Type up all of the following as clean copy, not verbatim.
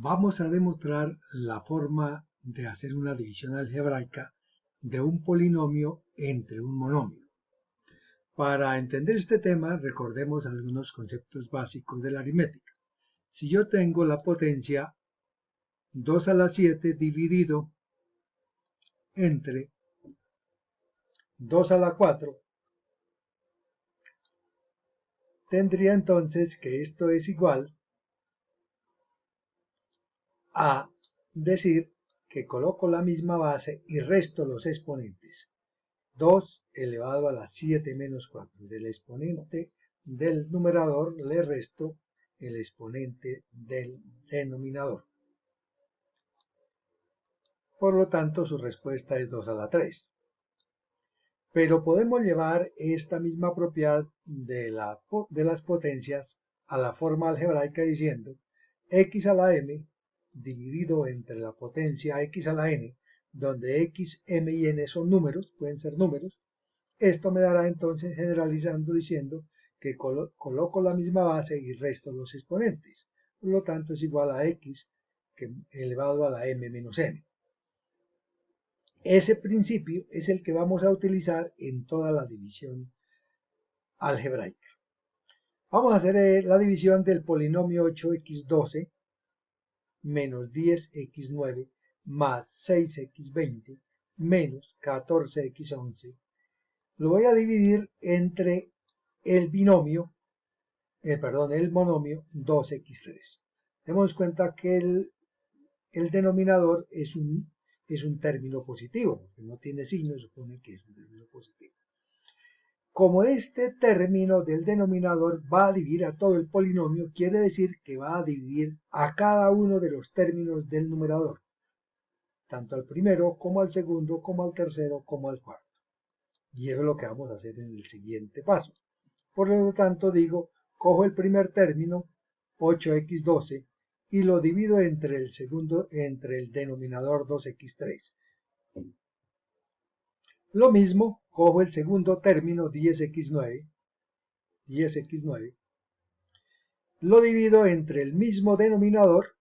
Vamos a demostrar la forma de hacer una división algebraica de un polinomio entre un monomio. Para entender este tema, recordemos algunos conceptos básicos de la aritmética. Si yo tengo la potencia 2 a la 7 dividido entre 2 a la 4, tendría entonces que esto es igual a decir que coloco la misma base y resto los exponentes. 2 elevado a la 7 menos 4. Del exponente del numerador le resto el exponente del denominador. Por lo tanto, su respuesta es 2 a la 3. Pero podemos llevar esta misma propiedad de las potencias a la forma algebraica diciendo x a la m dividido entre la potencia x a la n, donde x, m y n son números, pueden ser números. Esto me dará entonces, generalizando, diciendo que coloco la misma base y resto los exponentes. Por lo tanto, es igual a x elevado a la m menos n. Ese principio es el que vamos a utilizar en toda la división algebraica. Vamos a hacer la división del polinomio 8x12 menos 10x9 más 6x20 menos 14x11. Lo voy a dividir entre el monomio 2x3. Demos cuenta que el denominador es un término positivo, porque no tiene signo, supone que es un término positivo. Como este término del denominador va a dividir a todo el polinomio, quiere decir que va a dividir a cada uno de los términos del numerador, tanto al primero como al segundo, como al tercero, como al cuarto. Y eso es lo que vamos a hacer en el siguiente paso. Por lo tanto, digo, cojo el primer término, 8x12, y lo divido entre el denominador 2x3. Lo mismo, cojo el segundo término, 10x9, lo divido entre el mismo denominador,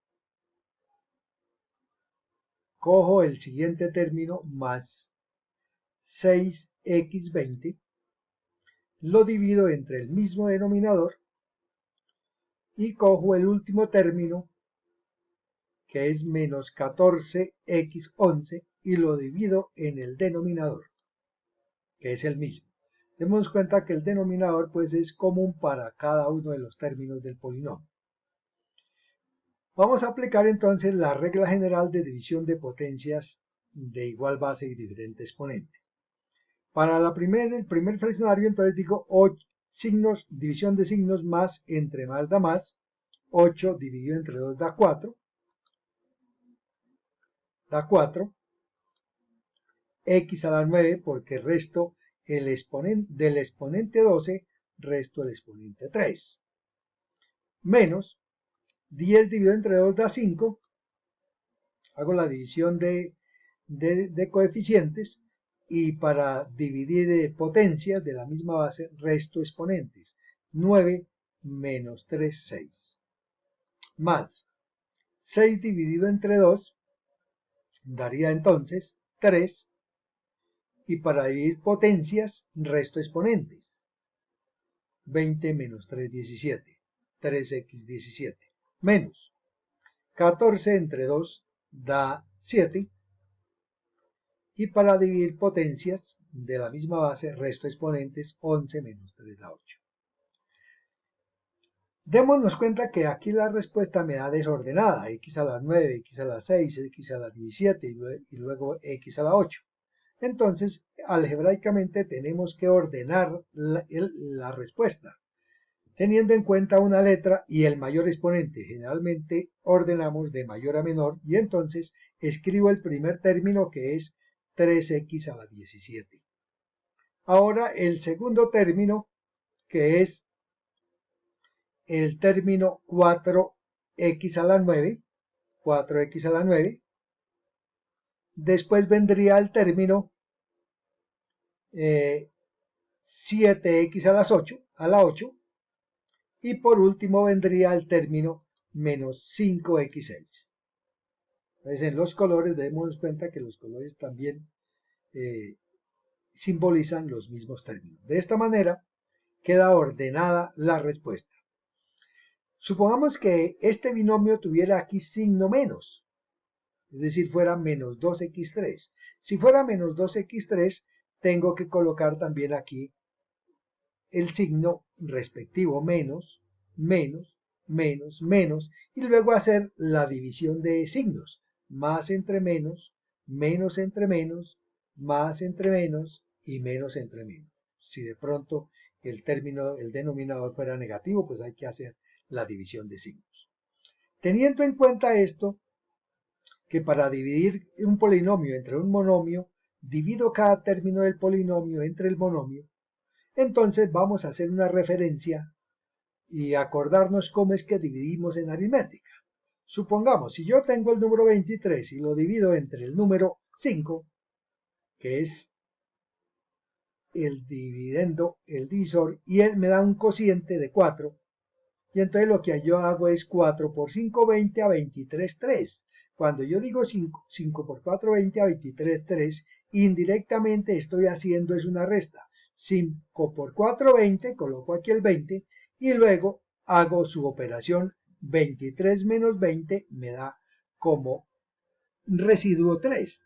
cojo el siguiente término más 6x20, lo divido entre el mismo denominador y cojo el último término, que es menos 14x11, y lo divido en el denominador, que es el mismo. Demos cuenta que el denominador pues es común para cada uno de los términos del polinomio. Vamos a aplicar entonces la regla general de división de potencias de igual base y diferente exponente. Para el primer fraccionario entonces digo división de signos más entre más da más. 8 dividido entre 2 da 4. Da 4. X a la 9 porque resto el exponente del exponente 12, resto el exponente 3. Menos 10 dividido entre 2 da 5. Hago la división de coeficientes y para dividir potencias de la misma base resto exponentes. 9 menos 3, 6. Más 6 dividido entre 2 daría entonces 3. Y para dividir potencias resto exponentes. 20 menos 3, 17. 3x17. Menos 14 entre 2 da 7. Y para dividir potencias de la misma base, resto exponentes, 11 menos 3 da 8. Démonos cuenta que aquí la respuesta me da desordenada, x a la 9, x a la 6, x a la 17 y luego x a la 8. Entonces, algebraicamente tenemos que ordenar la respuesta, teniendo en cuenta una letra y el mayor exponente. Generalmente ordenamos de mayor a menor y entonces escribo el primer término que es 3x a la 17. Ahora el segundo término, que es el término 4x a la 9, 4x a la 9. Después vendría el término 7x a la 8. Y por último vendría el término menos 5x6. Entonces en los colores demos cuenta que los colores también simbolizan los mismos términos. De esta manera queda ordenada la respuesta. Supongamos que este binomio tuviera aquí signo menos, es decir, fuera menos 2x3. Si fuera menos 2x3, tengo que colocar también aquí el signo respectivo menos, menos, menos, menos, y luego hacer la división de signos, más entre menos, menos entre menos, más entre menos y menos entre menos. Si de pronto el término, el denominador fuera negativo, pues hay que hacer la división de signos. Teniendo en cuenta esto, que para dividir un polinomio entre un monomio, divido cada término del polinomio entre el monomio, entonces vamos a hacer una referencia y acordarnos cómo es que dividimos en aritmética. Supongamos, si yo tengo el número 23 y lo divido entre el número 5, que es el dividendo, el divisor, y él me da un cociente de 4, y entonces lo que yo hago es 4 por 5, 20 a 23, 3. Cuando yo digo 5 por 4, 20 a 23, 3, indirectamente estoy haciendo es una resta. 5 por 4, 20, coloco aquí el 20, y luego hago su operación 23 menos 20, me da como residuo 3.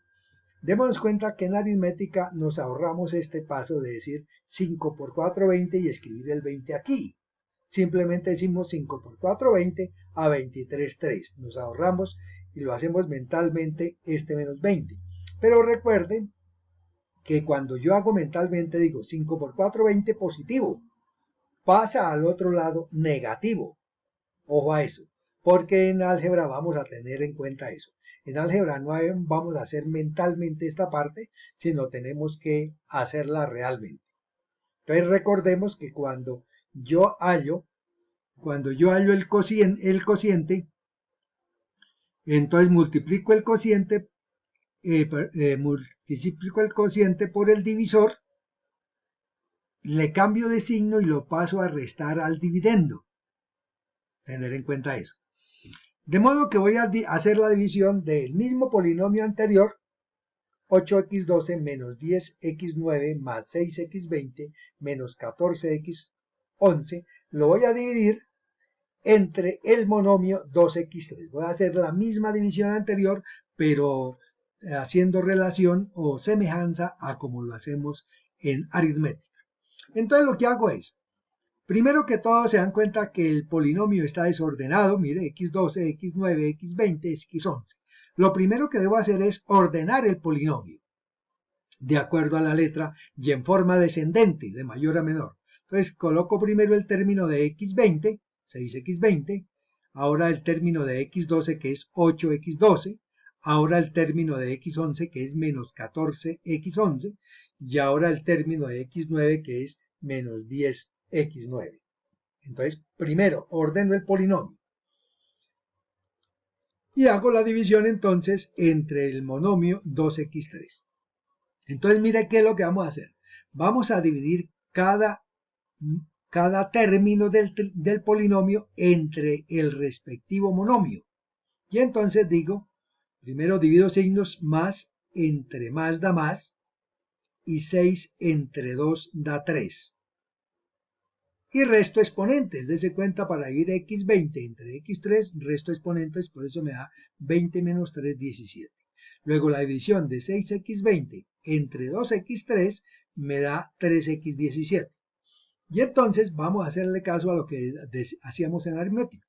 Démonos cuenta que en aritmética nos ahorramos este paso de decir 5 por 4, 20 y escribir el 20 aquí. Simplemente decimos 5 por 4, 20 a 23, 3. Nos ahorramos y lo hacemos mentalmente este menos 20. Pero recuerden que cuando yo hago mentalmente digo 5 por 4, 20 positivo, pasa al otro lado negativo. Ojo a eso, porque en álgebra vamos a tener en cuenta eso. En álgebra no vamos a hacer mentalmente esta parte, sino tenemos que hacerla realmente. Entonces recordemos que cuando yo hallo el cociente, entonces multiplico el cociente por el divisor, le cambio de signo y lo paso a restar al dividendo. Tener en cuenta eso. De modo que voy a hacer la división del mismo polinomio anterior, 8x12 menos 10x9 más 6x20 menos 14x11, lo voy a dividir entre el monomio 2x3. Voy a hacer la misma división anterior, pero haciendo relación o semejanza a como lo hacemos en aritmética. Entonces lo que hago es, primero que todo se dan cuenta que el polinomio está desordenado, mire, x12, x9, x20, x11. Lo primero que debo hacer es ordenar el polinomio, de acuerdo a la letra y en forma descendente, de mayor a menor. Entonces coloco primero el término de x20, 6x20, ahora el término de x12 que es 8x12, ahora el término de x11 que es menos 14x11, y ahora el término de x9 que es menos 10x9. Entonces, primero ordeno el polinomio y hago la división entonces entre el monomio 2x3. Entonces, mire qué es lo que vamos a hacer. Vamos a dividir cada término del polinomio entre el respectivo monomio. Y entonces digo, primero divido signos, más entre más da más, y 6 entre 2 da 3. Y resto exponentes, dése cuenta, para dividir x20 entre x3, resto exponentes, por eso me da 20 menos 3, 17. Luego la división de 6x20 entre 2x3 me da 3x17. Y entonces vamos a hacerle caso a lo que hacíamos en aritmética.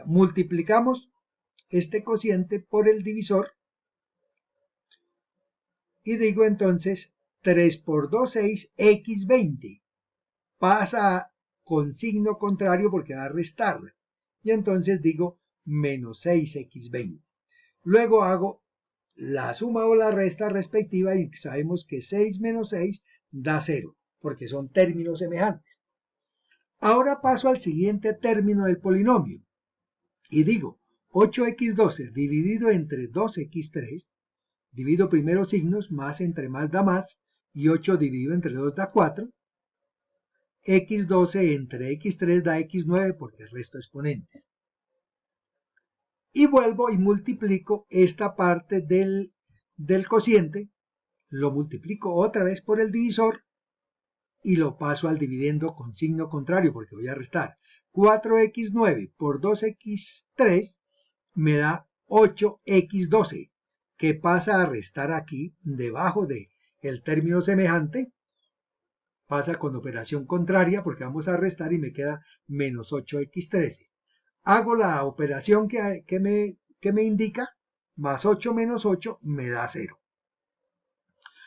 Multiplicamos este cociente por el divisor y digo entonces 3 por 2, 6, x20. Pasa con signo contrario porque va a restar. Y entonces digo menos 6x20. Luego hago la suma o la resta respectiva y sabemos que 6 menos 6 da 0, porque son términos semejantes. Ahora paso al siguiente término del polinomio y digo 8x12 dividido entre 2x3, divido primero signos, más entre más da más, y 8 dividido entre 2 da 4, x12 entre x3 da x9 porque el resto exponentes. y vuelvo y multiplico esta parte del cociente, lo multiplico otra vez por el divisor y lo paso al dividendo con signo contrario porque voy a restar. 4x9 por 2x3 me da 8x12, que pasa a restar aquí debajo de el término semejante, pasa con operación contraria porque vamos a restar y me queda menos 8x13. Hago la operación que me indica, más 8 menos 8 me da 0.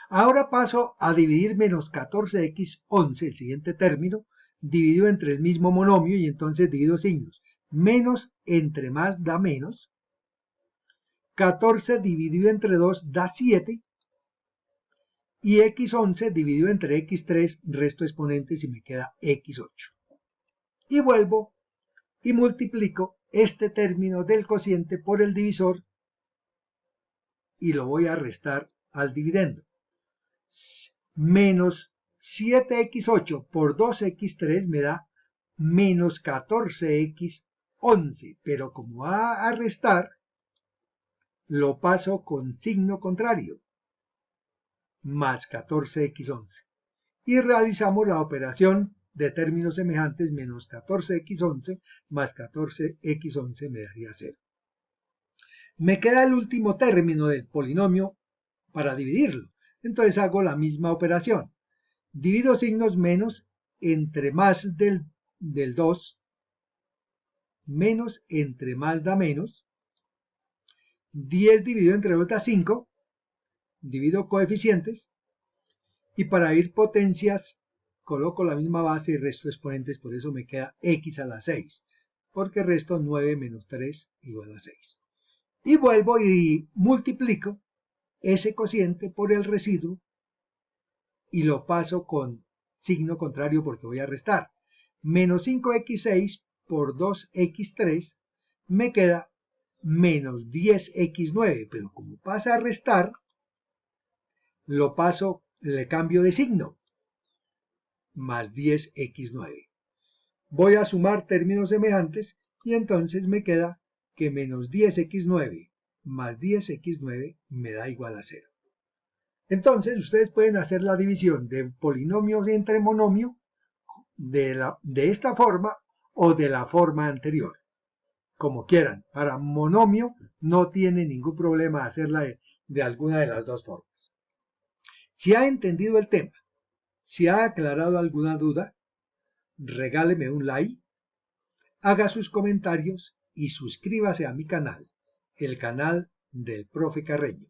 Ahora paso a dividir menos 14x11, el siguiente término, dividido entre el mismo monomio y entonces divido signos. Menos entre más da menos. 14 dividido entre 2 da 7. Y x11 dividido entre x3, resto exponentes y me queda x8. Y vuelvo y multiplico este término del cociente por el divisor y lo voy a restar al dividendo. Menos 7x8 por 2x3 me da menos 14x11, pero como va a restar, lo paso con signo contrario, más 14x11. Y realizamos la operación de términos semejantes, menos 14x11 más 14x11 me daría 0. Me queda el último término del polinomio para dividirlo. Entonces hago la misma operación. Divido signos menos entre más del 2, menos entre más da menos. 10 dividido entre 2 da 5. Divido coeficientes. Y para ir potencias, coloco la misma base y resto exponentes, por eso me queda x a la 6. Porque resto 9 menos 3 igual a 6. Y vuelvo y multiplico ese cociente por el residuo y lo paso con signo contrario porque voy a restar. Menos 5x6 por 2x3 me queda menos 10x9, pero como pasa a restar, lo paso, le cambio de signo, más 10x9. Voy a sumar términos semejantes y entonces me queda que menos 10x9 más 10x9 me da igual a 0. Entonces ustedes pueden hacer la división de polinomios entre monomio de esta forma o de la forma anterior, como quieran. Para monomio no tiene ningún problema hacerla de alguna de las dos formas. Si ha entendido el tema, si ha aclarado alguna duda, regáleme un like, haga sus comentarios y suscríbase a mi canal, el canal del Profe Carreño.